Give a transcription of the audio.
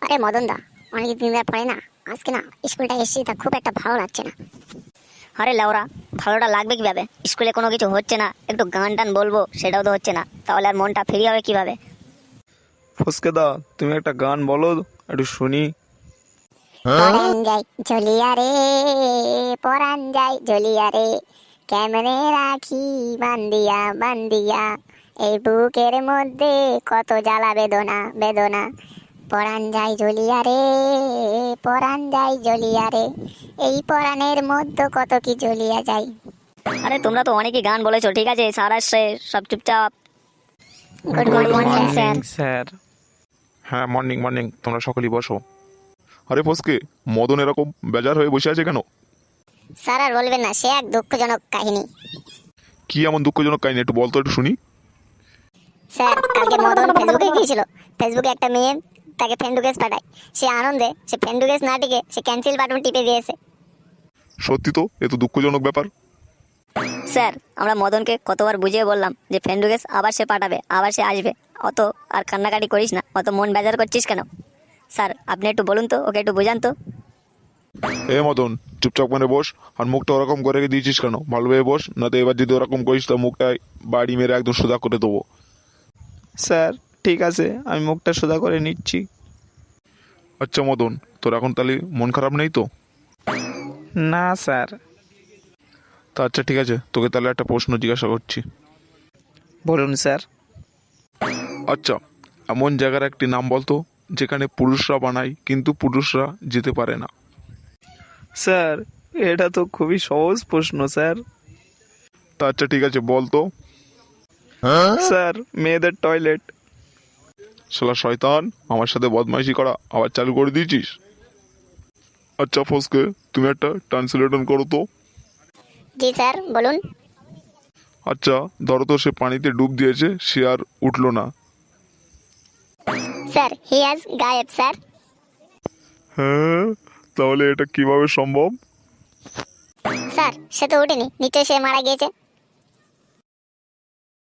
আরে মদন দা, অনেক দিন ধরে পড়ে না, আজকে না স্কুলটা এসেছি, তা খুব একটা ভালো লাগছে না। আরে লেওরা, ভালোটা লাগবে কিভাবে? স্কুলে কোনো কিছু হচ্ছে না, একটু গান টান বলবো সেটাও তো হচ্ছে না, তাহলে আর মনটা ফ্রি হবে কিভাবে? ফসকেদা, তুমি একটা গান বলো, একটু শুনি। পরান যাই জ্বলিয়া রে, পরান যাই জ্বলিয়া রে, কেমনে রাখি বান্দিয়া বান্দিয়া, এই বুকের মধ্যে কত জ্বালা বেদনা বেদনা। পরান যাই জ্বলিয়া রে, পরান যাই জ্বলিয়া রে, এই পরাণের মধ্যে কত কি জ্বলিয়া যায়। আরে তোমরা তো অনেকই গান বলেছো, ঠিক আছে, স্যার আসছে, সব চুপচাপ। Good morning sir. স্যার। হ্যাঁ, মর্নিং মর্নিং, তোমরা সকলেই বসো। আরে ফসকে, মদন এরকম বেজার হয়ে বসে আছে কেন? স্যার আর বলবেন না, সে এক দুঃখজনক কাহিনী। কি এমন দুঃখজনক কাহিনী, একটু বলতো, একটু শুনি। স্যার, কালকে মদন ফেসবুকে গিয়েছিল, ফেসবুকে একটা মেয়ে তাকে ফ্রেন্ড রিকোয়েস্ট পাঠায়, সে আনন্দে সে ফ্রেন্ড রিকোয়েস্ট না টিকে সে ক্যান্সেল বাটন টিপে দিয়েছে। সত্যি তো, এ তো দুঃখজনক ব্যাপার। স্যার, আমরা মদনকে কতবার বুঝিয়ে বললাম যে ফ্রেন্ড রিকোয়েস্ট আবার সে পাঠাবে, আবার সে আসবে, অত আর কান্নাকাটি করিস না, অত মন বেজার করছিস কেন? স্যার, আপনি একটু বলুন তো, ওকে একটু বোঝান তো। এ মদন, চুপচাপ করে বস। আর মুখটা ওরকম করে রেখে দিয়েছিস কেন? ভালোভাবে বস, না তো এবার যদি ওরকম করিস তো মুখটা বাড়ি মেরে একদম সোজা করে দেবো। স্যার, ঠিক আছে, আমি মুখটা সোজা করে নিচ্ছি। আচ্ছা মদন, তোর এখন তাহলে মন খারাপ নেই তো? না স্যার। তা আচ্ছা ঠিক আছে, তোকে তাহলে একটা প্রশ্ন জিজ্ঞাসা করছি। বলুন স্যার। আচ্ছা, এমন জায়গার একটি নাম বলতো যেখানে পুরুষরা বানায় কিন্তু পুরুষরা যেতে পারে না। স্যার, এটা তো খুবই সহজ প্রশ্ন স্যার। তা আচ্ছা ঠিক আছে, বলতো। স্যার, মেয়েদের টয়লেট। শালা শয়তান, আমার সাথে বদমাইশি করা আবার চালু করে দিয়েছিস। আচ্ছা ফসকে, তুমি একটা ট্রান্সলেটন করো তো। জি স্যার, বলুন। আচ্ছা, ধরো তো সে পানিতে ডুব দিয়েছে, সে আর উঠলো না। স্যার, হি হ্যাজ গায়েব স্যার। হ্যাঁ, তাহলে এটা কিভাবে সম্ভব? স্যার, সে তো উঠেনি, নিশ্চয়ই সে মারা গিয়েছে।